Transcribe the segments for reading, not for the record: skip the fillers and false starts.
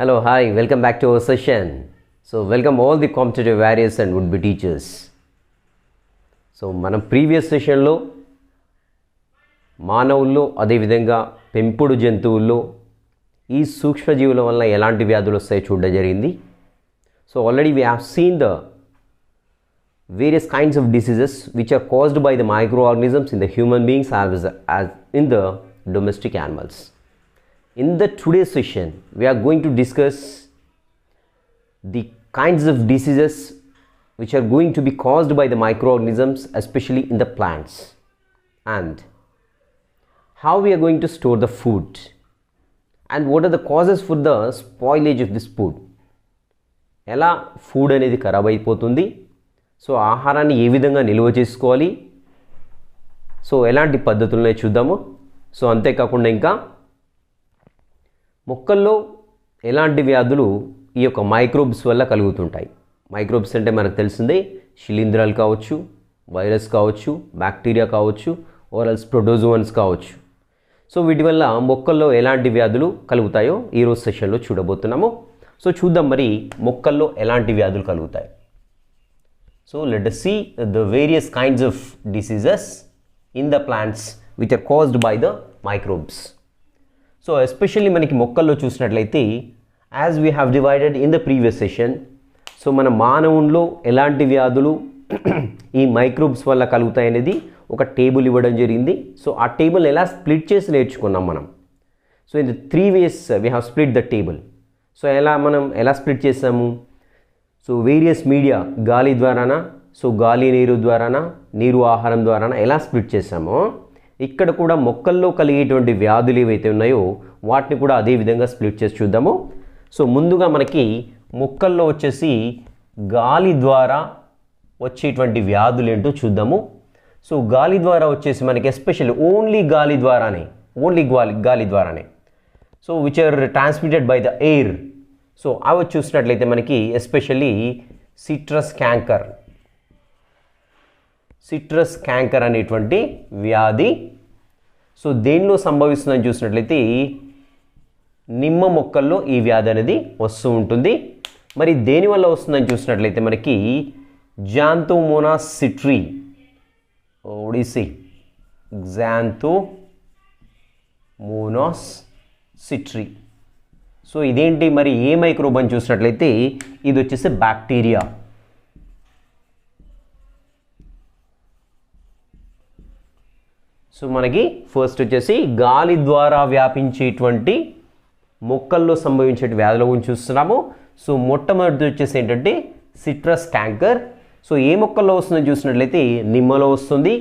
Hello, hi, welcome back to our session. So, welcome all the competitive warriors and would-be teachers. So, మనం previous సెషన్లో మానవుల్లో అదేవిధంగా పెంపుడు జంతువుల్లో ఈ సూక్ష్మజీవుల వల్ల ఎలాంటి వ్యాధులు వస్తాయో చూడడం జరిగింది. So already we have seen the various kinds of diseases which are caused by the microorganisms in the human beings as in the domestic animals. In the today's session, we are going to discuss the kinds of diseases which are going to be caused by the microorganisms, especially in the plants, and how we are going to store the food, and what are the causes for the spoilage of this food. ఎలా food అనేది ఖరాబ్ అయిపోతుంది, so ఆహారాన్ని ఏ విధంగా నిల్వ చేసుకోవాలి, so ఎలాంటి పద్ధతులనే చూద్దాము. సో అంతేకాకుండా ఇంకా మొక్కల్లో ఎలాంటి వ్యాధులు ఈ యొక్క మైక్రోబ్స్ వల్ల కలుగుతుంటాయి. మైక్రోబ్స్ అంటే మనకు తెలిసిందే, శిలీంధ్రాలు కావచ్చు, వైరస్ కావచ్చు, బ్యాక్టీరియా కావచ్చు, ఓరల్స్ ప్రోటోజోవన్స్ కావచ్చు. సో వీటి వల్ల మొక్కల్లో ఎలాంటి వ్యాధులు కలుగుతాయో ఈరోజు సెషన్లో చూడబోతున్నాము. సో చూద్దాం మరి మొక్కల్లో ఎలాంటి వ్యాధులు కలుగుతాయి. So let us see the various kinds of diseases in the plants which are caused by the microbes. So especially మనకి మొక్కల్లో చూసినట్లయితే as we have divided in the previous session, so మన మానవుల్లో ఎలాంటి వ్యాధులు ఈ మైక్రోబ్స్ వల్ల కలుగుతాయి అనేది ఒక టేబుల్ ఇవ్వడం జరిగింది. సో ఆ టేబుల్ ఎలా స్ప్లిట్ చేసి నేర్చుకున్నాం మనం. So in the 3 ways we have split the table. So మనం ఎలా స్ప్లిట్ చేసాము, సో వేరియస్ మీడియా గాలి ద్వారానా, సో గాలి నీరు ద్వారానా, నీరు ఆహారం ద్వారానా ఎలా స్ప్లిట్ చేసామో ఇక్కడ కూడా మొక్కల్లో కలిగేటువంటి వ్యాధులు ఏవైతే ఉన్నాయో వాటిని కూడా అదే విధంగా స్ప్లిట్ చేసి చూద్దాము. సో ముందుగా మనకి మొక్కల్లో వచ్చేసి గాలి ద్వారా వచ్చేటువంటి వ్యాధులు ఏంటో చూద్దాము. సో గాలి ద్వారా వచ్చేసి మనకి ఎస్పెషల్లీ ఓన్లీ గాలి ద్వారానే so which are transmitted by the air. So అవి చూసినట్లయితే మనకి ఎస్పెషల్లీ సిట్రస్ క్యాంకర్ అనేటువంటి వ్యాధి. సో దేనిలో సంభవిస్తుందని చూసినట్లయితే నిమ్మ మొక్కల్లో ఈ వ్యాధి అనేది వస్తూ ఉంటుంది. మరి దేనివల్ల వస్తుందని చూసినట్లయితే మనకి జాంతోమోనాస్ సిట్రీ, ఒడిసి జాంతోమోనాస్ సిట్రీ. సో ఇదేంటి మరి ఏ మైక్రోబ్ అని చూసినట్లయితే ఇది వచ్చేసి బ్యాక్టీరియా. సో మనకి ఫస్ట్ వచ్చేసి గాలి ద్వారా వ్యాపించేటువంటి మొక్కల్లో సంభవించే వ్యాధుల గురించి చూస్తున్నాము. సో మొట్టమొదటి వచ్చేసి ఏంటంటే సిట్రస్ క్యాంకర్. సో ఏ మొక్కల్లో వస్తుందని చూసినట్లయితే నిమ్మలో వస్తుంది.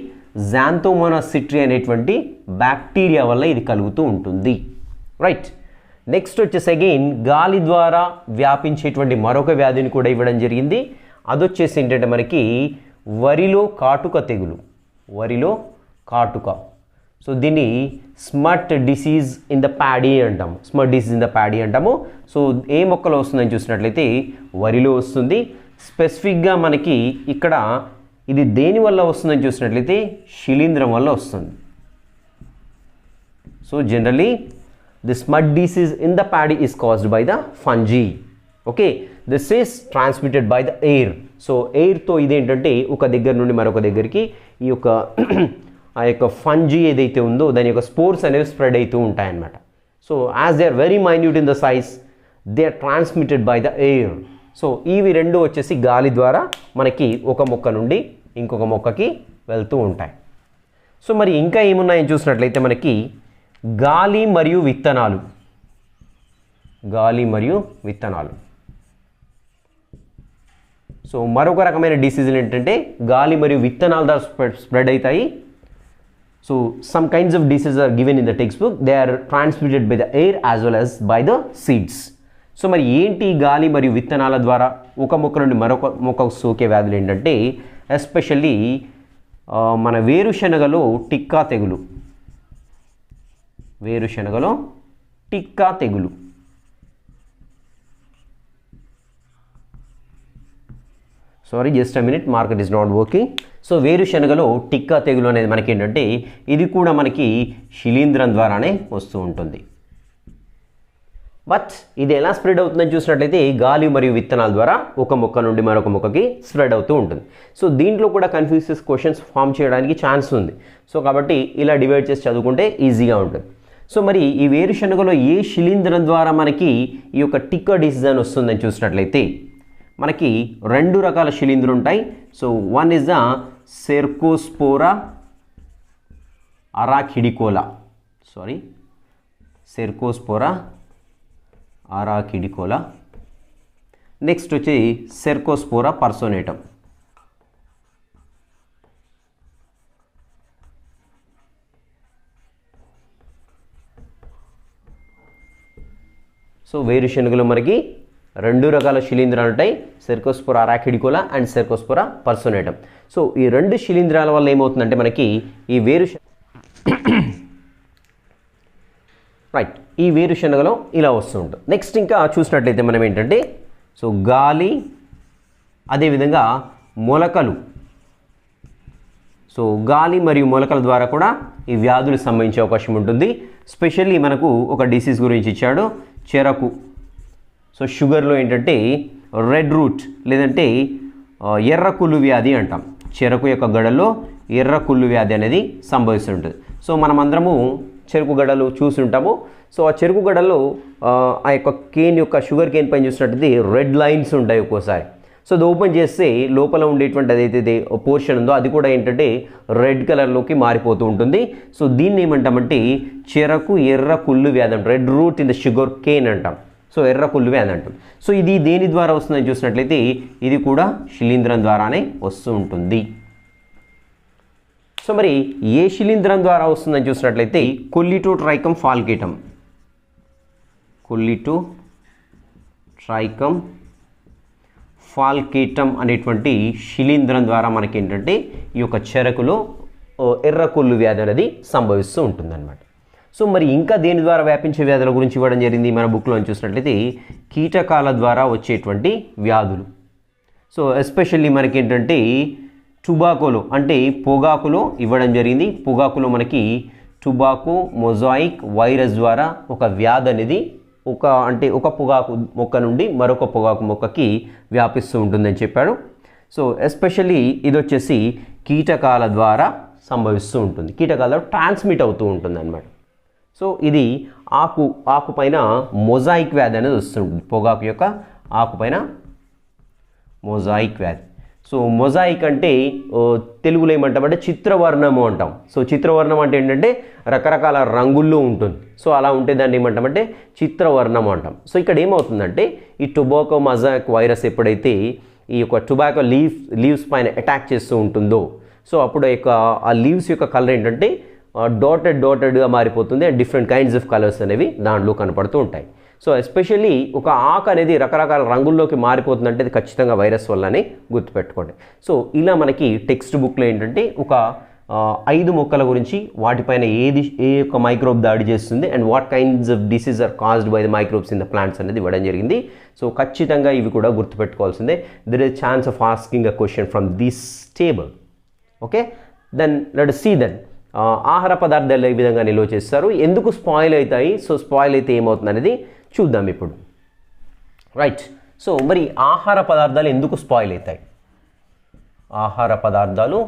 జాంతోమోనాస్ సిట్రీ అనేటువంటి బ్యాక్టీరియా వల్ల ఇది కలుగుతూ ఉంటుంది. రైట్, నెక్స్ట్ వచ్చేసి అగైన్ గాలి ద్వారా వ్యాపించేటువంటి మరొక వ్యాధిని కూడా ఇవ్వడం జరిగింది. అదొచ్చేసి ఏంటంటే మనకి వరిలో కాటుక తెగులు, సో దీన్ని smut disease in the paddy అంటాము. సో ఏ మొక్కలో వస్తుందని చూసినట్లయితే వరిలో వస్తుంది. స్పెసిఫిక్గా మనకి ఇక్కడ ఇది దేని వల్ల వస్తుందని చూసినట్లయితే శిలీంధ్రం వల్ల వస్తుంది. So generally the smut disease in the paddy is caused by the fungi. Okay, this is transmitted by the air. So air తో ఇదేంటంటే ఒక దగ్గర నుండి మరొక దగ్గరికి ఈ యొక్క ఆ యొక్క ఫంజీ ఏదైతే ఉందో దాని యొక్క స్పోర్స్ అనేవి స్ప్రెడ్ అవుతూ ఉంటాయన్నమాట. So as they are very minute in the size, they are transmitted by the air. So ఇవి రెండు వచ్చేసి గాలి ద్వారా మనకి ఒక మొక్క నుండి ఇంకొక మొక్కకి వెళ్తూ ఉంటాయి. సో మరి ఇంకా ఏమున్నాయని చూసినట్లయితే మనకి గాలి మరియు విత్తనాలు. సో మరొక రకమైన డిసీజులు ఏంటంటే గాలి మరియు విత్తనాల ద్వారా స్ప్రెడ్ అవుతాయి. So some kinds of diseases are given in the text book. They are transmitted by the air as well as by the seeds. So మరి ఏంటి గాలి మరియు విత్తనాల ద్వారా ఒక మొక్క నుండి మరొక మొక్కకు సోకే వ్యాధులు ఏంటంటే ఎస్పెషల్లీ మన వేరుశనగలో టిక్కా తెగులు. Sorry, just a minute, market is not working. So వేరుశనగలో టిక్కా తెగులు అనేది మనకి ఏంటంటే ఇది కూడా మనకి శిలీంధ్రం ద్వారానే వస్తూ ఉంటుంది. బట్ ఇది ఎలా స్ప్రెడ్ అవుతుందని చూసినట్లయితే గాలి మరియు విత్తనాల ద్వారా ఒక మొక్క నుండి మరొక మొక్కకి స్ప్రెడ్ అవుతూ ఉంటుంది. సో దీంట్లో కూడా కన్ఫ్యూజెస్ క్వశ్చన్స్ ఫామ్ చేయడానికి ఛాన్స్ ఉంది. సో కాబట్టి ఇలా డివైడ్ చేసి చదువుకుంటే ఈజీగా ఉంటుంది. సో మరి ఈ వేరుశనగలో ఏ శిలీంధ్రం ద్వారా మనకి ఈ యొక్క టిక్కర్ డిసీజ్ అని వస్తుందని చూసినట్లయితే మనకి 2 రకాల శిలీంధ్రాలు ఉంటాయి. So one is the Cercospora arachidicola, Cercospora arachidicola. Next వచ్చి సెర్కోస్పోరా పర్సోనేటం. సో వేరుశనగలో మనకి 2 రకాల శిలీంధ్రాలు ఉంటాయి, Cercospora arachidicola and Cercospora personatum. So ఈ 2 శిలీంధ్రాల వల్ల ఏమవుతుందంటే మనకి ఈ ఈ వేరుశనగలో ఇలా వస్తూ ఉంటుంది. నెక్స్ట్ ఇంకా చూసినట్లయితే మనం ఏంటంటే సో గాలి అదేవిధంగా మొలకలు, సో గాలి మరియు మొలకల ద్వారా కూడా ఈ వ్యాధులు సంభవించే అవకాశం ఉంటుంది. స్పెషల్లీ మనకు ఒక డిసీజ్ గురించి ఇచ్చాడు, చెరకు. సో షుగర్లో ఏంటంటే రెడ్ రూట్ లేదంటే ఎర్ర కుళ్ళు వ్యాధి అంటాం. చెరకు యొక్క గడల్లో ఎర్ర కుళ్ళు వ్యాధి అనేది సంభవిస్తుంటుంది. సో మనమందరము చెరుకు గడలు చూసుంటాము. సో ఆ చెరుకు గడల్లో ఆ యొక్క కేన్ యొక్క షుగర్ కేన్ పైన చూసినట్టయితే రెడ్ లైన్స్ ఉంటాయి ఒక్కోసారి. సో అది ఓపెన్ చేస్తే లోపల ఉండేటువంటి అదైతే పోర్షన్ ఉందో అది కూడా ఏంటంటే రెడ్ కలర్లోకి మారిపోతూ ఉంటుంది. సో దీన్ని ఏమంటామంటే చెరకు ఎర్ర కుళ్ళు వ్యాధి అంటాం, red root in the sugar cane అంటాం. సో ఎర్ర కుళ్ళు వ్యాధి అంటాం. సో ఇది దేని ద్వారా వస్తుందని చూసినట్లయితే ఇది కూడా శిలీంధ్రం ద్వారానే వస్తూ ఉంటుంది. సో మరి ఏ శిలీంధ్రం ద్వారా వస్తుందని చూసినట్లయితే కొల్లిటోట్రైకం ఫాల్కేటం, కొల్లిటోట్రైకం ఫాల్కేటం అనేటువంటి శిలీంధ్రం ద్వారా మనకి ఏంటంటే ఈ యొక్క చెరకులో ఎర్ర కుళ్ళు వ్యాధి అనేది సంభవిస్తూ ఉంటుందన్నమాట. సో మరి ఇంకా దేని ద్వారా వ్యాపించే వ్యాధుల గురించి ఇవ్వడం జరిగింది మన బుక్లో చూసినట్లయితే కీటకాల ద్వారా వచ్చేటువంటి వ్యాధులు. సో ఎస్పెషల్లీ మనకి ఏంటంటే టుబాకోలో అంటే పొగాకులో ఇవ్వడం జరిగింది. పొగాకులో మనకి టుబాకో మొజాయిక్ వైరస్ ద్వారా ఒక వ్యాధి అనేది ఒక పొగాకు మొక్క నుండి మరొక పొగాకు మొక్కకి వ్యాపిస్తూ ఉంటుందని చెప్పాడు. సో ఎస్పెషల్లీ ఇది వచ్చేసి కీటకాల ద్వారా సంభవిస్తూ ఉంటుంది, కీటకాల ద్వారా ట్రాన్స్మిట్ అవుతూ ఉంటుంది అన్నమాట. సో ఇది ఆకు పైన మొజాయిక్ వ్యాధి అనేది వస్తుంటుంది, పొగాకు యొక్క ఆకుపైన మొజాయిక్ వ్యాధి. సో మొజాయిక్ అంటే తెలుగులో ఏమంటామంటే చిత్రవర్ణము అంటాం. సో చిత్రవర్ణం అంటే ఏంటంటే రకరకాల రంగుల్లో ఉంటుంది. సో అలా ఉంటే దాన్ని ఏమంటామంటే చిత్రవర్ణం అంటాం. సో ఇక్కడ ఏమవుతుందంటే ఈ టొబాకో మొజాయిక్ వైరస్ ఎప్పుడైతే ఈ యొక్క టొబాకో లీవ్స్ పైన అటాక్ చేస్తూ ఉంటుందో సో అప్పుడు ఆ లీవ్స్ యొక్క కలర్ ఏంటంటే డాటెడ్గా మారిపోతుంది and different kinds of colours అనేవి దాంట్లో కనపడుతూ ఉంటాయి. సో ఎస్పెషల్లీ ఒక ఆకు అనేది రకరకాల రంగుల్లోకి మారిపోతుందంటే అది ఖచ్చితంగా వైరస్ వల్లనే గుర్తుపెట్టుకోండి. సో ఇలా మనకి టెక్స్ట్ బుక్లో ఏంటంటే ఒక 5 మొక్కల గురించి వాటిపైన ఏ యొక్క మైక్రోబ్ దాడి చేస్తుంది and what kinds of disease are caused by the microbes in the plants అనేది ఇవ్వడం జరిగింది. సో ఖచ్చితంగా ఇవి కూడా గుర్తుపెట్టుకోవాల్సిందే. There is chance of asking a question from this table. Okay, then let us see then ఆహార పదార్థాలు ఏ విధంగా నిల్వ చేస్తారు, ఎందుకు స్పాయిల్ అవుతాయి, సో స్పాయిల్ అయితే ఏమవుతుంది అనేది చూద్దాం ఇప్పుడు. రైట్, సో మరి ఆహార పదార్థాలు ఎందుకు స్పాయిల్ అవుతాయి, ఆహార పదార్థాలు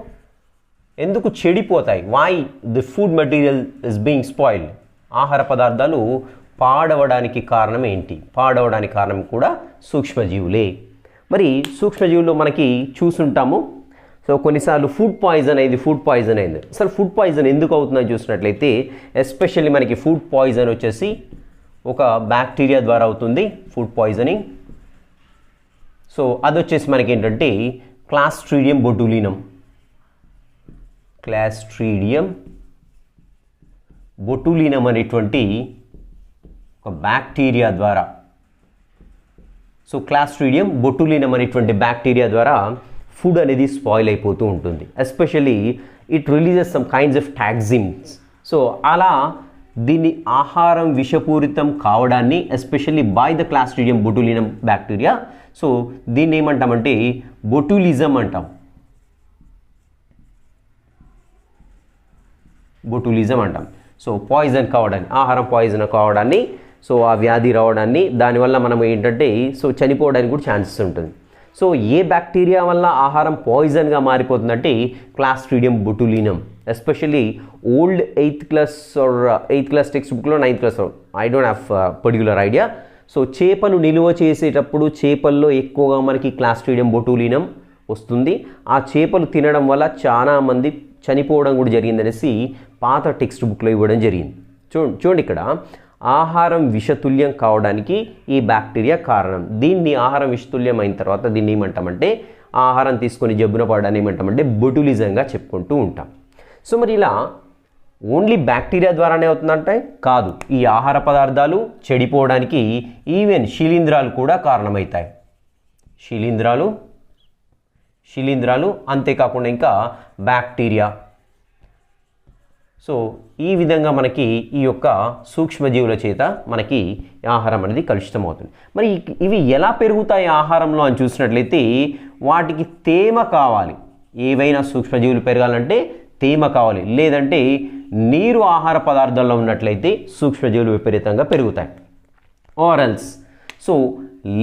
ఎందుకు చెడిపోతాయి, why the food material is being spoiled, ఆహార పదార్థాలు పాడవడానికి కారణం ఏంటి, పాడవడానికి కారణం కూడా సూక్ష్మజీవులే. మరి సూక్ష్మజీవుల్లో మనకి చూసుంటాము. సో కొన్నిసార్లు ఫుడ్ పాయిజన్ అయింది. అసలు ఫుడ్ పాయిజన్ ఎందుకు అవుతుందని చూసినట్లయితే ఎస్పెషల్లీ మనకి ఫుడ్ పాయిజన్ వచ్చేసి ఒక బ్యాక్టీరియా ద్వారా అవుతుంది ఫుడ్ పాయిజనింగ్. సో అది వచ్చేసి మనకి ఏంటంటే క్లాస్ట్రీడియం బొటూలినం అనేటువంటి ఒక బ్యాక్టీరియా ద్వారా, సో క్లాస్ట్రీడియం బొటూలినం అనేటువంటి బ్యాక్టీరియా ద్వారా ఫుడ్ అనేది స్పాయిల్ అయిపోతూ ఉంటుంది. Especially it releases some kinds of toxins. So అలా దీన్ని ఆహారం విషపూరితం కావడాన్ని especially by the Clostridium botulinum bacteria, so దీన్ని ఏమంటామంటే బొటూలిజం అంటాం. సో పాయిజన్ కావడాన్ని, ఆహారం పాయిజన్ కావడాన్ని సో ఆ వ్యాధి రావడాన్ని, దానివల్ల మనం ఏంటంటే సో చనిపోవడానికి కూడా ఛాన్సెస్ ఉంటుంది. సో ఏ బ్యాక్టీరియా వల్ల ఆహారం పాయిజన్గా మారిపోతుందంటే Clostridium botulinum. Especially old 8th class or 8th class text బుక్లో 9th class, I don't have particular idea. So చేపలు నిలువ చేసేటప్పుడు చేపల్లో ఎక్కువగా మనకి క్లాస్ట్రీడియం బొటులినం వస్తుంది. ఆ చేపలు తినడం వల్ల చాలామంది చనిపోవడం కూడా జరిగిందనేసి పాత టెక్స్ట్ బుక్లో ఇవ్వడం జరిగింది. చూడండి ఇక్కడ ఆహారం విషతుల్యం కావడానికి ఈ బ్యాక్టీరియా కారణం. దీన్ని ఆహారం విషతుల్యం అయిన తర్వాత దీన్ని ఏమంటామంటే, ఆహారం తీసుకొని జబ్బున పడడాన్ని ఏమంటామంటే బొటులిజంగా చెప్పుకుంటూ ఉంటాం. సో మరి ఇలా ఓన్లీ బ్యాక్టీరియా ద్వారానే అవుతుందంటే కాదు, ఈ ఆహార పదార్థాలు చెడిపోవడానికి ఈవెన్ శిలీంధ్రాలు కూడా కారణమవుతాయి. శిలీంధ్రాలు అంతేకాకుండా ఇంకా బ్యాక్టీరియా. సో ఈ విధంగా మనకి ఈ యొక్క సూక్ష్మజీవుల చేత మనకి ఆహారం అనేది కలుషితం అవుతుంది. మరి ఇవి ఎలా పెరుగుతాయి ఆహారంలో అని చూసినట్లయితే వాటికి తేమ కావాలి. ఏవైనా సూక్ష్మజీవులు పెరగాలంటే తేమ కావాలి, లేదంటే నీరు ఆహార పదార్థాల్లో ఉన్నట్లయితే సూక్ష్మజీవులు విపరీతంగా పెరుగుతాయి. ఆరల్స్ సో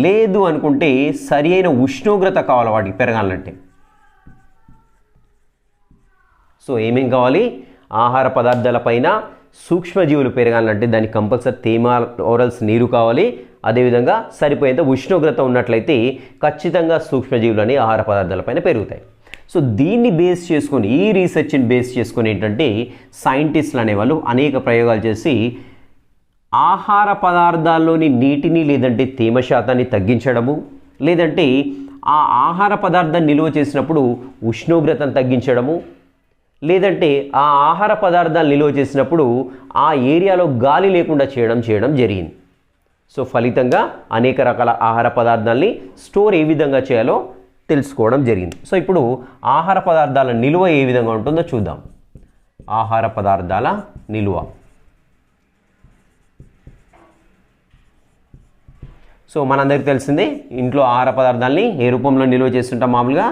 లేదు అనుకుంటే సరి అయిన ఉష్ణోగ్రత కావాలి వాటికి పెరగాలంటే. సో ఏమేం కావాలి, ఆహార పదార్థాలపైన సూక్ష్మజీవులు పెరగాలంటే దానికి కంపల్సరీ తేమ ఓరల్స్ నీరు కావాలి. అదేవిధంగా సరిపోయేంత ఉష్ణోగ్రత ఉన్నట్లయితే ఖచ్చితంగా సూక్ష్మజీవులని ఆహార పదార్థాలపైన పెరుగుతాయి. సో దీన్ని బేస్ చేసుకొని, ఈ రీసెర్చ్ని బేస్ చేసుకొని ఏంటంటే సైంటిస్టులు అనేవాళ్ళు అనేక ప్రయోగాలు చేసి ఆహార పదార్థాల్లోని నీటిని లేదంటే తేమ శాతాన్ని తగ్గించడము, లేదంటే ఆ ఆహార పదార్థాన్ని నిల్వ చేసినప్పుడు ఉష్ణోగ్రతను తగ్గించడము, లేదంటే ఆ ఆహార పదార్థాలు నిల్వ చేసినప్పుడు ఆ ఏరియాలో గాలి లేకుండా చేయడం జరిగింది. సో ఫలితంగా అనేక రకాల ఆహార పదార్థాలని స్టోర్ ఏ విధంగా చేయాలో తెలుసుకోవడం జరిగింది. సో ఇప్పుడు ఆహార పదార్థాల నిల్వ ఏ విధంగా ఉంటుందో చూద్దాం. ఆహార పదార్థాల నిల్వ. సో మనందరికీ తెలిసిందే, ఇంట్లో ఆహార పదార్థాలని ఏ రూపంలో నిల్వ చేస్తుంటాం, మామూలుగా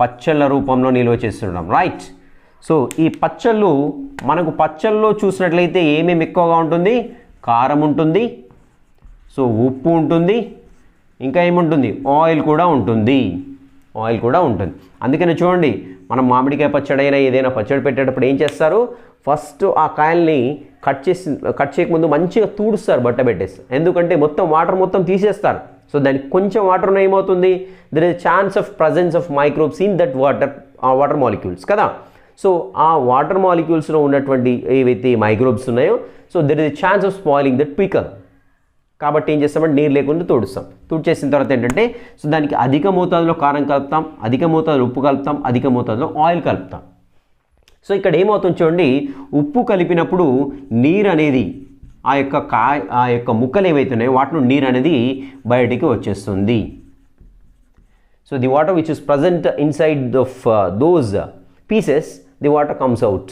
పచ్చళ్ళ రూపంలో నిల్వ చేస్తుంటాం, రైట్. సో ఈ పచ్చళ్ళు, మనకు పచ్చళ్ళలో చూసినట్లయితే ఏమేమి ఎక్కువగా ఉంటుంది, కారం ఉంటుంది, సో ఉప్పు ఉంటుంది, ఇంకా ఏముంటుంది, ఆయిల్ కూడా ఉంటుంది. అందుకని చూడండి, మనం మామిడికాయ పచ్చడి అయినా ఏదైనా పచ్చడి పెట్టేటప్పుడు ఏం చేస్తారు, ఫస్ట్ ఆ కాయల్ని కట్ చేయకముందు మంచిగా తూడుస్తారు, బట్ట పెట్టేసి. ఎందుకంటే వాటర్ మొత్తం తీసేస్తారు. సో దానికి కొంచెం వాటర్ ఉన్న ఏమవుతుంది, there is chance of presence of microbes in that water molecules కదా. సో ఆ వాటర్ మాలిక్యూల్స్లో ఉన్నటువంటి ఏవైతే మైక్రోబ్స్ ఉన్నాయో, so there is chance of spoiling that pickle. కాబట్టి ఏం చేస్తామంటే నీరు లేకుండా చేసిన తర్వాత ఏంటంటే, సో దానికి అధిక మోతాదులో కారం కలుపుతాం, అధిక మోతాదులో ఉప్పు కలుపుతాం, అధిక మోతాదులో ఆయిల్ కలుపుతాం. సో ఇక్కడ ఏమవుతుంది చూడండి, ఉప్పు కలిపినప్పుడు నీరు అనేది ఆ యొక్క ముక్కలు ఏవైతే ఉన్నాయో వాటిలో నీరు అనేది బయటికి వచ్చేస్తుంది. So the water which is present inside of those pieces, the water comes out.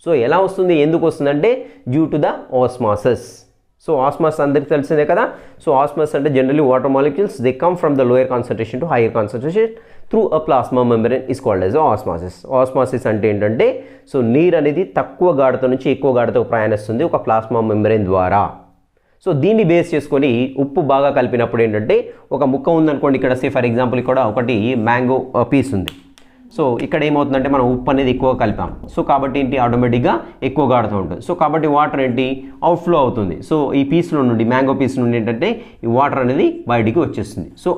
So ఎలా వస్తుంది, ఎందుకు వస్తుందంటే due to the osmosis. So osmosis అందరికీ తెలిసిందే కదా. సో ఆస్మాసిస్ అంటే generally water molecules they come from the lower concentration to hire concentration through a plasma membrane is called as osmosis. Osmosis అంటే ఏంటంటే, సో నీరు అనేది తక్కువ గాఢత నుంచి ఎక్కువ గాఢతకు ప్రయాణిస్తుంది ఒక ప్లాస్మా మెంబ్రేన్ ద్వారా. సో దీన్ని బేస్ చేసుకొని ఉప్పు బాగా కలిపినప్పుడు ఏంటంటే, ఒక ముక్క ఉందనుకోండి, ఇక్కడ సే ఫర్ ఎగ్జాంపుల్ ఇక్కడ ఒకటి మ్యాంగో పీస్ ఉంది. సో ఇక్కడ ఏమవుతుందంటే మనం ఉప్పు అనేది ఎక్కువ కలిపాం. సో కాబట్టి ఏంటి, ఆటోమేటిక్గా ఎక్కువ గాఢత ఉంటుంది. సో కాబట్టి వాటర్ ఏంటి, అవుట్ఫ్లో అవుతుంది. సో ఈ పీస్లో నుండి, మ్యాంగో పీస్ నుండి ఏంటంటే ఈ వాటర్ అనేది బయటికి వచ్చేస్తుంది. సో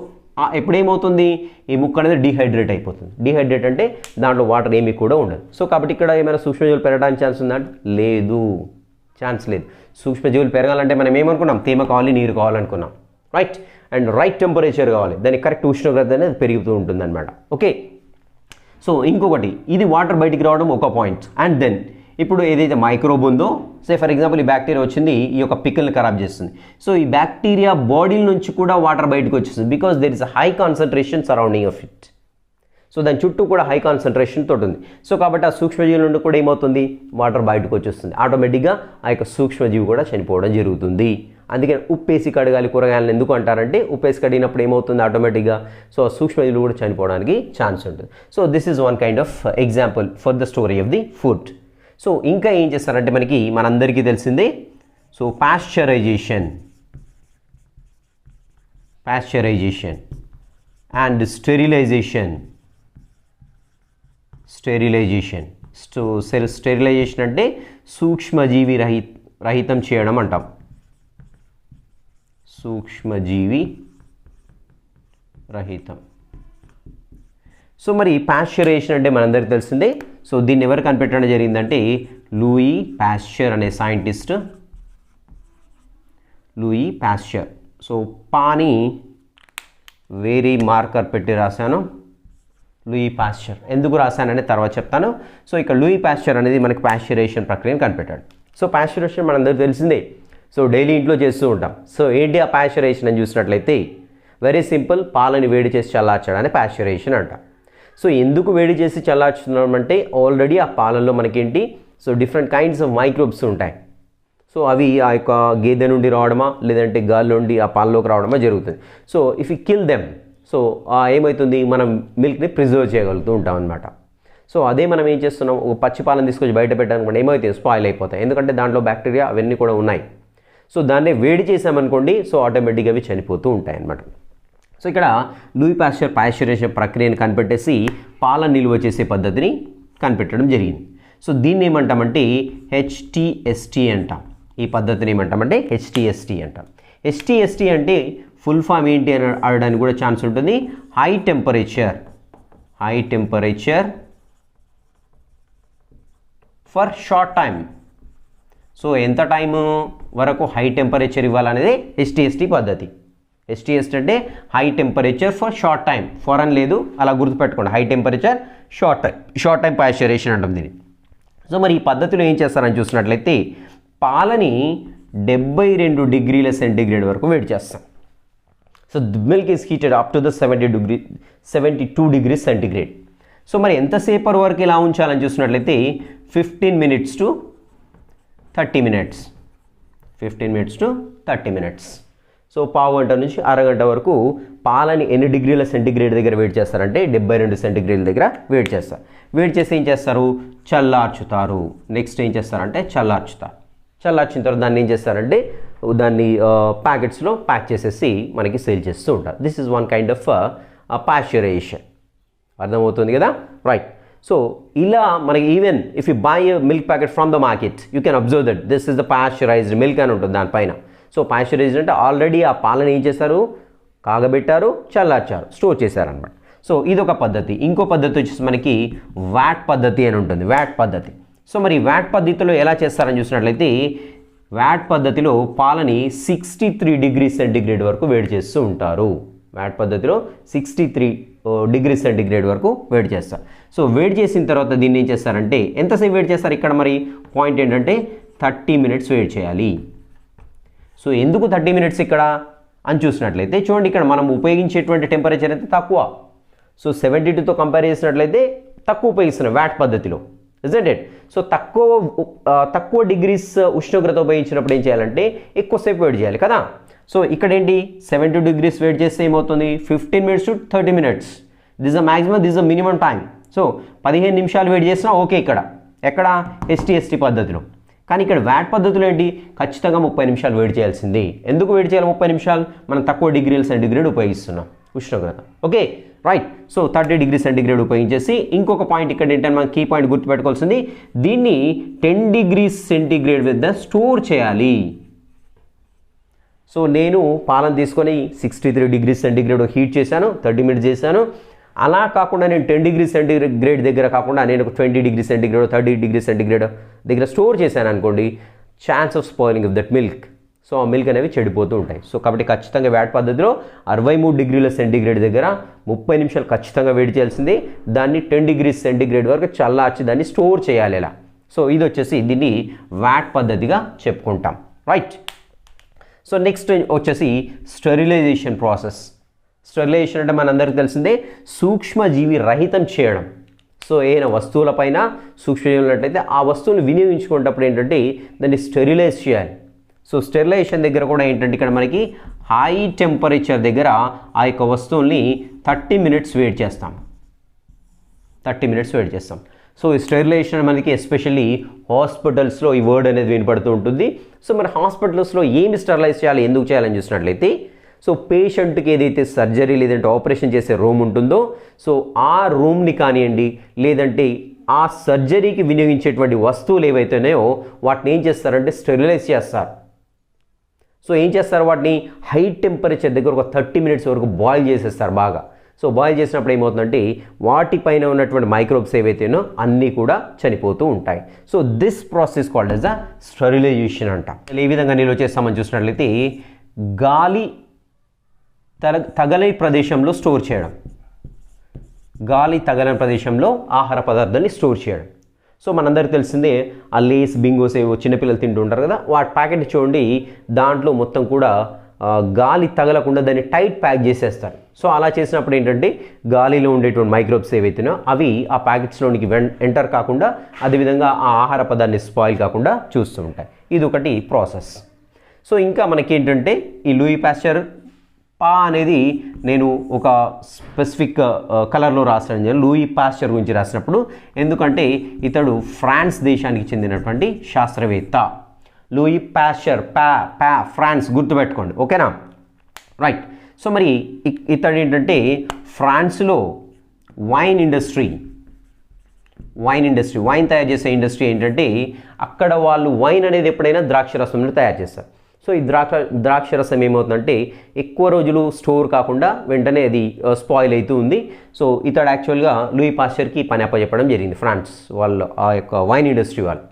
ఎప్పుడేమవుతుంది, ఈ ముక్క అనేది డీహైడ్రేట్ అయిపోతుంది. డీహైడ్రేట్ అంటే దాంట్లో వాటర్ ఏమీ కూడా ఉండదు. సో కాబట్టి ఇక్కడ ఏమైనా సూక్ష్మజీవులు పెరగడానికి ఛాన్స్ ఉందంటే లేదు, ఛాన్స్ లేదు. సూక్ష్మజీవులు పెరగాలంటే మనం ఏమనుకున్నాం, తేమ కావాలి, నీరు కావాలనుకున్నాం, రైట్. అండ్ రైట్ టెంపరేచర్ కావాలి, దానికి కరెక్ట్ ఉష్ణోగ్రత అనేది పెరుగుతూ ఉంటుంది అనమాట. ఓకే. సో ఇంకొకటి, ఇది వాటర్ బయటికి రావడం ఒక పాయింట్. అండ్ దెన్ ఇప్పుడు ఏదైతే మైక్రోబ్ ఉందో, సే ఫర్ ఎగ్జాంపుల్ ఈ బ్యాక్టీరియా వచ్చింది, ఈ యొక్క పికిల్ని ఖరాబ్ చేస్తుంది. సో ఈ బ్యాక్టీరియా బాడీ నుంచి కూడా వాటర్ బయటకు వచ్చేస్తుంది, because there is a high concentration surrounding of it. So దాని చుట్టూ కూడా హై కాన్సన్ట్రేషన్ తోటి ఉంది. సో కాబట్టి ఆ సూక్ష్మజీవుల నుండి కూడా ఏమవుతుంది, వాటర్ బయటకు వచ్చేస్తుంది. ఆటోమేటిక్గా ఆ యొక్క సూక్ష్మజీవి కూడా చనిపోవడం జరుగుతుంది. అందుకని ఉప్పేసి కడగాలి కూరగాయలను ఎందుకు అంటారంటే, ఉప్పేసి కడిగినప్పుడు ఏమవుతుంది ఆటోమేటిక్గా, సో సూక్ష్మజీవులు కూడా చనిపోవడానికి ఛాన్స్ ఉంటుంది. So this is one kind of example for the story of the food. So ఇంకా ఏం చేస్తారంటే మనందరికీ తెలిసిందే, so pasteurization. Pasteurization and sterilization. Sterilization అంటే సూక్ష్మజీవి రహితం చేయడం అంటాం. సూక్ష్మజీవి రహితం. సో మరి పాశ్చరైజేషన్ అంటే మనందరికీ తెలిసిందే. సో దీన్ని ఎవరు కనిపెట్టడం జరిగిందంటే లూయి పాశ్చర్ అనే సైంటిస్ట్. Louis Pasteur. సో పాని వేరే మార్కర్ పెట్టి రాశాను, లూయి పాశ్చర్. ఎందుకు రాశాననే తర్వాత చెప్తాను. సో ఇక్కడ లూయి పాశ్చర్ అనేది మనకి పాశ్చరైజేషన్ ప్రక్రియను కనిపెట్టాడు. సో పాశ్చరైజేషన్ మనందరికీ తెలిసిందే. సో డైలీ ఇంట్లో చేస్తూ ఉంటాం. సో ఏంటి ఆ పాశ్చరైజేషన్ అని చూసినట్లయితే వెరీ సింపుల్, పాలని వేడి చేసి చల్లార్చడాన్ని పాశ్చరైజేషన్ అంటాం. సో ఎందుకు వేడి చేసి చల్లార్చుతున్నామంటే ఆల్రెడీ ఆ పాలల్లో మనకేంటి, so different kinds of microbes ఉంటాయి. సో అవి ఆ యొక్క గేదె నుండి రావడమా లేదంటే గాల్లో నుండి ఆ పాలలోకి రావడమా జరుగుతుంది. So if you kill them, so ఏమవుతుంది, మనం మిల్క్ని ప్రిజర్వ్ చేయగలుగుతూ ఉంటాం అనమాట. సో అదే మనం ఏం చేస్తున్నాం, ఒక పచ్చి పాలను తీసుకొచ్చి బయట పెట్టాలనుకోండి ఏమవుతాయి, స్పాయిల్ అయిపోతాయి. ఎందుకంటే దాంట్లో బ్యాక్టీరియా అవన్నీ కూడా ఉన్నాయి. సో దాన్ని వేడి చేసామనుకోండి, సో ఆటోమేటిక్గా అవి చనిపోతూ ఉంటాయి అన్నమాట. సో ఇక్కడ లూయి పాశ్చర్ పాశ్చరైజేషన్ ప్రక్రియను కనిపెట్టేసి పాలను నిల్వ చేసే పద్ధతిని కనిపెట్టడం జరిగింది. సో దీన్ని ఏమంటామంటే HTST అంటాం. ఈ పద్ధతిని ఏమంటామంటే HTST అంటాం. HTST అంటే ఫుల్ ఫామ్ ఏంటి అని అడగడానికి కూడా ఛాన్స్ ఉంటుంది. High temperature for short time. So ఎంత టైము వరకు హై టెంపరేచర్ ఇవ్వాలనేది HTST పద్ధతి. HTST అంటే high temperature for short time. For అని లేదు, అలా గుర్తుపెట్టుకోండి. High temperature short time pasteurization అంటాం దీన్ని. సో మరి ఈ పద్ధతిలో ఏం చేస్తారని చూసినట్లయితే పాలని 72 డిగ్రీల సెంటీగ్రేడ్ వరకు వేడి చేస్తాం. So milk is heated up to the 72 degrees centigrade. So మరి ఎంతసేపు వరకు ఇలా ఉంచాలని చూసినట్లయితే 15 minutes to 30 minutes. 15 minutes to 30 minutes. So పావు గంట నుంచి అరగంట వరకు పాలని ఎన్ని డిగ్రీల సెంటీగ్రేడ్ దగ్గర వేడి చేస్తారంటే 72 సెంటీగ్రేడ్ దగ్గర వేడి చేస్తారు. వేడి చేసి ఏం చేస్తారు, చల్లార్చుతారు. నెక్స్ట్ ఏం చేస్తారంటే చల్లార్చిన తర్వాత దాన్ని ఏం చేస్తారంటే దాన్ని ప్యాకెట్స్లో ప్యాక్ చేసేసి మనకి సేల్ చేస్తూ ఉంటారు. This is one kind of pasteurization. అర్థమవుతుంది కదా, రైట్. సో ఇలా మనకి even if you buy a milk packet from the market you can observe that this is the pasteurized milk అని ఉంటుంది దానిపైన. సో పాశ్చరైజ్డ్ అంటే ఆల్రెడీ ఆ పాలను ఏం చేశారు, కాగబెట్టారు, చల్లార్చారు, స్టోర్ చేశారనమాట. సో ఇదొక పద్ధతి. ఇంకో పద్ధతి వచ్చేసి మనకి వ్యాట్ పద్ధతి అని ఉంటుంది, వ్యాట్ పద్ధతి. సో మరి వ్యాట్ పద్ధతిలో ఎలా చేస్తారని చూసినట్లయితే వ్యాట్ పద్ధతిలో పాలని 63 డిగ్రీ సెంటీగ్రేడ్ వరకు వేడి చేస్తూ ఉంటారు. వ్యాట్ పద్ధతిలో 63 డిగ్రీ సెంటీగ్రేడ్ వరకు వేడి చేస్తారు. సో వేడి చేసిన తర్వాత దీన్ని ఏం చేస్తారంటే ఎంతసేపు వేడి చేస్తారు, ఇక్కడ మరి పాయింట్ ఏంటంటే 30 minutes వేడి చేయాలి. సో ఎందుకు 30 minutes ఇక్కడ అని చూసినట్లయితే చూడండి, ఇక్కడ మనం ఉపయోగించేటువంటి టెంపరేచర్ అయితే తక్కువ. సో 72తో కంపేర్ చేసినట్లయితే తక్కువ ఉపయోగిస్తున్నాం వ్యాట్ పద్ధతిలో, ఇజంట్ ఇట్. సో తక్కువ డిగ్రీస్ ఉష్ణోగ్రత ఉపయోగించినప్పుడు ఏం చేయాలంటే ఎక్కువసేపు వేడి చేయాలి కదా. సో ఇక్కడ ఏంటి 70 degrees వేడి చేస్తే ఏమవుతుంది 15 minutes to 30 minutes. This a maximum, this a minimum time. So 15 నిమిషాలు వేడి చేసినా ఓకే ఎక్కడ HTST పద్ధతిలో. కానీ ఇక్కడ వ్యాట్ పద్ధతిలో ఏంటి, ఖచ్చితంగా 30 నిమిషాలు వేడి చేయాల్సింది. ఎందుకు వేడి చేయాలి 30 నిమిషాలు, మనం తక్కువ డిగ్రీల సెంటీగ్రేడ్ ఉపయోగిస్తున్నాం ఉష్ణోగ్రత. Okay right. So 30 degree centigrade ఉపయోగించేసి ఇంకొక పాయింట్ ఇక్కడ ఏంటంటే మనం కీ పాయింట్ గుర్తుపెట్టుకోవాల్సింది, దీన్ని 10 degrees సెంటీగ్రేడ్ వద్ద స్టోర్ చేయాలి. సో నేను పాలను తీసుకొని 63 degrees సెంటీగ్రేడ్ హీట్ చేశాను, 30 minutes చేశాను. అలా కాకుండా నేను 10 degrees సెంటీగ్రేడ్ దగ్గర కాకుండా నేను 20 degrees సెంటీగ్రేడ్ 30 degrees సెంటీగ్రేడ్ దగ్గర స్టోర్ చేశాను అనుకోండి, chance of spoiling of that milk. So ఆ మిల్క్ అనేవి చెడిపోతూ ఉంటాయి. సో కాబట్టి ఖచ్చితంగా వ్యాట్ పద్ధతిలో 63 degrees సెంటీగ్రేడ్ దగ్గర 30 నిమిషాలు ఖచ్చితంగా వేడి చేయాల్సింది. దాన్ని 10 degrees సెంటీగ్రేడ్ వరకు చల్లార్చి దాన్ని స్టోర్ చేయాలి ఇలా. సో ఇది వచ్చేసి దీన్ని వ్యాట్ పద్ధతిగా చెప్పుకుంటాం, రైట్. సో నెక్స్ట్ వచ్చేసి స్టెరిలైజేషన్ ప్రాసెస్. స్టెరిలైజేషన్ అంటే మనందరికీ తెలిసిందే సూక్ష్మజీవి రహితం చేయడం. సో ఏదైనా వస్తువులపైన సూక్ష్మజీవులు ఉన్నట్టయితే ఆ వస్తువుని వినియోగించుకునేటప్పుడు ఏంటంటే దాన్ని స్టెరిలైజ్ చేయాలి. సో స్టెరిలైజేషన్ దగ్గర కూడా ఏంటంటే ఇక్కడ మనకి హై టెంపరేచర్ దగ్గర ఆ యొక్క వస్తువుల్ని 30 minutes వేడి చేస్తాం. 30 minutes వేడి చేస్తాం. సో ఈ స్టెరిలైజేషన్ మనకి ఎస్పెషల్లీ హాస్పిటల్స్లో ఈ వర్డ్ అనేది వినపడుతూ ఉంటుంది. సో మరి హాస్పిటల్స్లో ఏమి స్టెరిలైజ్ చేయాలి, ఎందుకు చేయాలని చూసినట్లయితే సో పేషెంట్కి ఏదైతే సర్జరీ లేదంటే ఆపరేషన్ చేసే రూమ్ ఉంటుందో సో ఆ రూమ్ని కానివ్వండి లేదంటే ఆ సర్జరీకి వినియోగించేటువంటి వస్తువులు ఏవైతే ఉన్నాయో వాటిని ఏం చేస్తారంటే స్టెరిలైజ్ చేస్తారు. సో ఏం చేస్తారు, వాటిని హై టెంపరేచర్ దగ్గర ఒక 30 మినిట్స్ వరకు బాయిల్ చేసేస్తారు బాగా. సో బాయిల్ చేసినప్పుడు ఏమవుతుందంటే వాటిపైన ఉన్నటువంటి మైక్రోబ్స్ ఏవైతేనో అన్నీ కూడా చనిపోతూ ఉంటాయి. So this process called as a sterilization అంట. ఏ విధంగా నిల్వ చేస్తామని చూసినట్లయితే గాలి తగలని ప్రదేశంలో స్టోర్ చేయడం, గాలి తగలని ప్రదేశంలో ఆహార పదార్థాన్ని స్టోర్ చేయడం. సో మనందరికీ తెలిసిందే ఆ లేస్ బింగోస్ ఏవో చిన్నపిల్లలు తింటూ ఉంటారు కదా, వాటి ప్యాకెట్ చూడండి దాంట్లో మొత్తం కూడా గాలి తగలకుండా దాన్ని టైట్ ప్యాక్ చేసేస్తారు. సో అలా చేసినప్పుడు ఏంటంటే గాలిలో ఉండేటువంటి మైక్రోబ్స్ ఏవైతున్నాయో అవి ఆ ప్యాకెట్స్లోనికి ఎంటర్ కాకుండా అదేవిధంగా ఆ ఆహార పదార్థాన్ని స్పాయిల్ కాకుండా చూస్తూ ఉంటాయి. ఇది ఒకటి ప్రాసెస్. సో ఇంకా మనకేంటంటే ఈ లూయి పాస్చర్ పా అనేది నేను ఒక స్పెసిఫిక్ కలర్లో రాసాను లూయి పాస్చర్ గురించి రాసినప్పుడు, ఎందుకంటే ఇతడు ఫ్రాన్స్ దేశానికి చెందినటువంటి శాస్త్రవేత్త. లూయి పాస్చర్ ఫ్రాన్స్ గుర్తుపెట్టుకోండి, ఓకేనా, రైట్. సో మరి ఇతడు ఏంటంటే ఫ్రాన్స్లో వైన్ తయారు చేసే ఇండస్ట్రీ ఏంటంటే అక్కడ వాళ్ళు వైన్ అనేది ఎప్పుడైనా ద్రాక్ష రసంలో తయారు చేస్తారు. సో ఈ ద్రాక్ష రసం ఏమవుతుందంటే ఎక్కువ రోజులు స్టోర్ కాకుండా వెంటనే అది స్పాయిల్ అవుతూ ఉంది. సో ఇతడు యాక్చువల్గా లూయి పాస్చర్కి పని అప్పచెప్పడం జరిగింది, ఫ్రాన్స్ వాళ్ళు ఆ యొక్క వైన్ ఇండస్ట్రీ వాళ్ళు.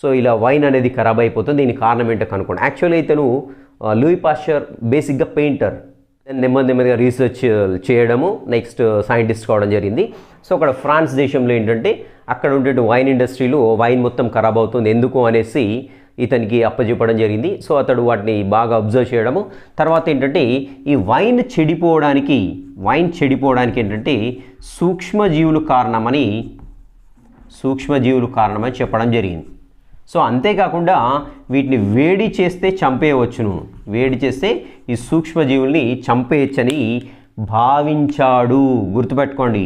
సో ఇలా వైన్ అనేది ఖరాబ్ అయిపోతుంది, దీనికి కారణం ఏంటో కనుక్కోండి. యాక్చువల్లీ ఇతను లూయి పాస్చర్ బేసిక్గా పెయింటర్, నెమ్మదిగా రీసెర్చ్ చేయడము నెక్స్ట్ సైంటిస్ట్ కావడం జరిగింది. సో అక్కడ ఫ్రాన్స్ దేశంలో ఏంటంటే అక్కడ ఉండే వైన్ ఇండస్ట్రీలో వైన్ మొత్తం ఖరాబ్ అవుతుంది ఎందుకు అనేసి ఇతనికి అప్పచెప్పడం జరిగింది. సో అతడు వాటిని బాగా అబ్జర్వ్ చేయడము, తర్వాత ఏంటంటే ఈ వైన్ చెడిపోవడానికి ఏంటంటే సూక్ష్మజీవులు కారణమని చెప్పడం జరిగింది. సో అంతేకాకుండా వీటిని వేడి చేస్తే చంపేయవచ్చును, వేడి చేస్తే ఈ సూక్ష్మజీవుల్ని చంపేయచ్చని భావించాడు. గుర్తుపెట్టుకోండి,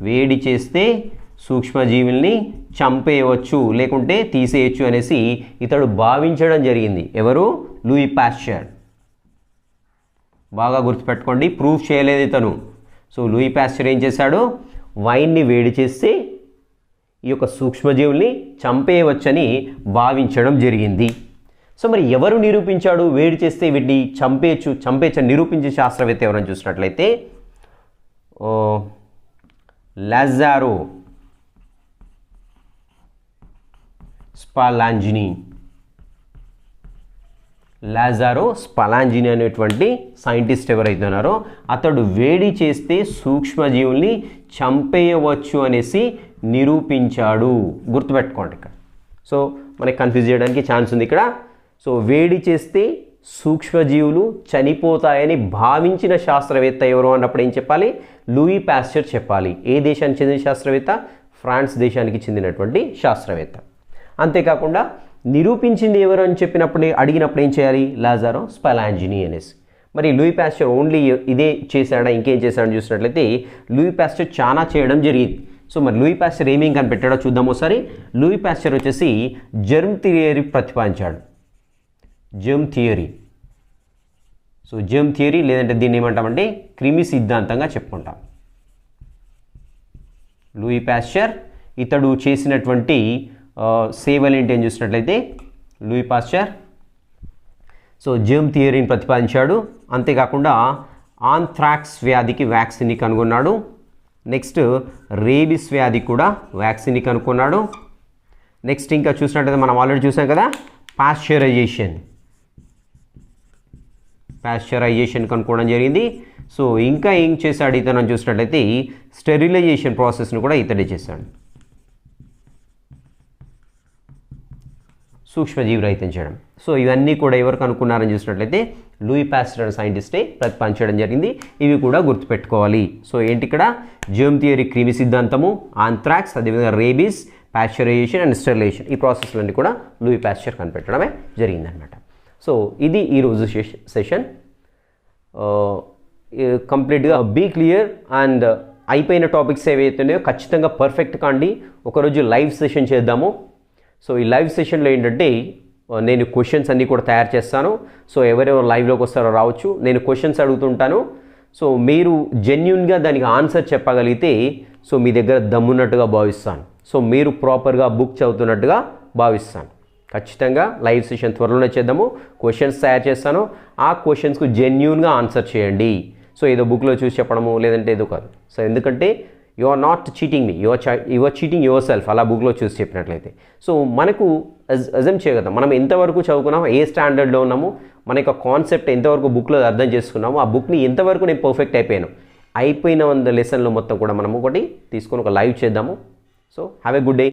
వేడి చేస్తే సూక్ష్మజీవుల్ని చంపేయవచ్చు లేకుంటే తీసేయచ్చు అనేసి ఇతడు భావించడం జరిగింది. ఎవరు? Louis Pasteur. బాగా గుర్తుపెట్టుకోండి, ప్రూఫ్ చేయలేదు ఇతను. సో లూయి పాస్చర్ ఏం చేశాడు, వైన్ని వేడి చేస్తే ఈ యొక్క సూక్ష్మజీవుల్ని చంపేయవచ్చని భావించడం జరిగింది. సో మరి ఎవరు నిరూపించాడు వేడి చేస్తే వీటిని చంపేయచ్చని నిరూపించే శాస్త్రవేత్త ఎవరని చూసినట్లయితే లాజారో స్పాలాంజిని అనేటువంటి సైంటిస్ట్ ఎవరైతే ఉన్నారో అతడు వేడి చేస్తే సూక్ష్మజీవుల్ని చంపేయవచ్చు అనేసి నిరూపించాడు. గుర్తుపెట్టుకోండి ఇక్కడ. సో మనకి కన్ఫ్యూజ్ చేయడానికి ఛాన్స్ ఉంది ఇక్కడ. సో వేడి చేస్తే సూక్ష్మజీవులు చనిపోతాయని భావించిన శాస్త్రవేత్త ఎవరు అన్నప్పుడు ఏం చెప్పాలి? లూయి పాస్చర్ చెప్పాలి. ఏ దేశానికి చెందిన శాస్త్రవేత్త? ఫ్రాన్స్ దేశానికి చెందినటువంటి శాస్త్రవేత్త. అంతేకాకుండా నిరూపించింది ఎవరు అని అడిగినప్పుడు ఏం చేయాలి? లాజారో స్పాలాంజిని అనేసి. మరి లూయి పాస్చర్ ఓన్లీ ఇదే చేశాడా, ఇంకేం చేశాడని చూసినట్లయితే లూయి పాస్చర్ చాలా చేయడం జరిగింది. సో మరి లూయి పాస్చర్ ఏమేం కనిపెట్టాడో చూద్దాం ఒకసారి. లూయి పాస్చర్ వచ్చేసి జెర్మ్ థియరీ ప్రతిపాదించాడు. Germ theory. So germ theory లేదంటే దీన్ని ఏమంటామంటే క్రిమి సిద్ధాంతంగా చెప్పుకుంటాం. లూయి పాస్చర్ ఇతడు చేసినటువంటి సేవలు ఏంటి అని చూసినట్లయితే లూయి పాస్చర్ సో జెర్మ్ థియరీని ప్రతిపాదించాడు. అంతేకాకుండా ఆంథ్రాక్స్ వ్యాధికి వ్యాక్సిన్ని కనుగొన్నాడు. నెక్స్ట్ రేబిస్ వ్యాధికి కూడా వ్యాక్సిన్ని కనుక్కున్నాడు. నెక్స్ట్ ఇంకా చూసినట్లయితే మనం ఆల్రెడీ చూసాం కదా పాస్చరైజేషన్ కనుక్కోవడం జరిగింది. సో ఇంకా ఏం చేశాడు ఇతను చూసినట్లయితే స్టెరిలైజేషన్ ప్రాసెస్ను కూడా ఇతడే చేశాడు. సూక్ష్మజీవి రహితం చేయడం. సో ఇవన్నీ కూడా ఎవరు కనుక్కున్నారని చూసినట్లయితే లూయి పాస్చర్ అనే సైంటిస్టే ప్రతిపాదించడం జరిగింది. ఇవి కూడా గుర్తుపెట్టుకోవాలి. సో ఏంటి ఇక్కడ? జెర్మ్ థియరీ క్రిమి సిద్ధాంతము, ఆంథ్రాక్స్, అదేవిధంగా రేబీస్, పాస్చరైజేషన్ అండ్ స్టెరిలైజేషన్, ఈ ప్రాసెస్లన్నీ కూడా లూయి పాస్చర్ కనిపెట్టడమే జరిగిందనమాట. సో ఇది ఈరోజు సెషన్. కంప్లీట్గా బీ క్లియర్ అండ్ అయిపోయిన టాపిక్స్ ఏవైతున్నాయో ఖచ్చితంగా పర్ఫెక్ట్ కాండి. ఒకరోజు లైవ్ సెషన్ చేద్దాము. సో ఈ లైవ్ సెషన్లో ఏంటంటే నేను క్వశ్చన్స్ అన్నీ కూడా తయారు చేస్తాను. సో ఎవరెవరు లైవ్లోకి వస్తారో రావచ్చు. నేను క్వశ్చన్స్ అడుగుతుంటాను. సో మీరు జెన్యున్గా దానికి ఆన్సర్ చెప్పగలిగితే సో మీ దగ్గర దమ్మున్నట్టుగా భావిస్తాను. సో మీరు ప్రాపర్గా బుక్ చదువుతున్నట్టుగా భావిస్తాను. ఖచ్చితంగా లైవ్ సెషన్ త్వరలోనే చేద్దాము. క్వశ్చన్స్ తయారు చేస్తాను. ఆ క్వశ్చన్స్కు జెన్యున్గా ఆన్సర్ చేయండి. సో ఏదో బుక్లో చూసి చెప్పడము లేదంటే ఏదో కాదు. సో ఎందుకంటే you are not cheating me, you are cheating yourself అలా బుక్లో చూసి చెప్పినట్లయితే. సో మనకు అజమ్ చేయగలుగుతాం మనం ఎంతవరకు చదువుకున్నాము, ఏ స్టాండర్డ్లో ఉన్నాము, మన యొక్క కాన్సెప్ట్ ఎంతవరకు బుక్లో అర్థం చేసుకున్నాము, ఆ బుక్ని ఎంతవరకు నేను పర్ఫెక్ట్ అయిపోయిన లెసన్లో మొత్తం కూడా మనం ఒకటి తీసుకొని ఒక లైవ్ చేద్దాము. So have a good day.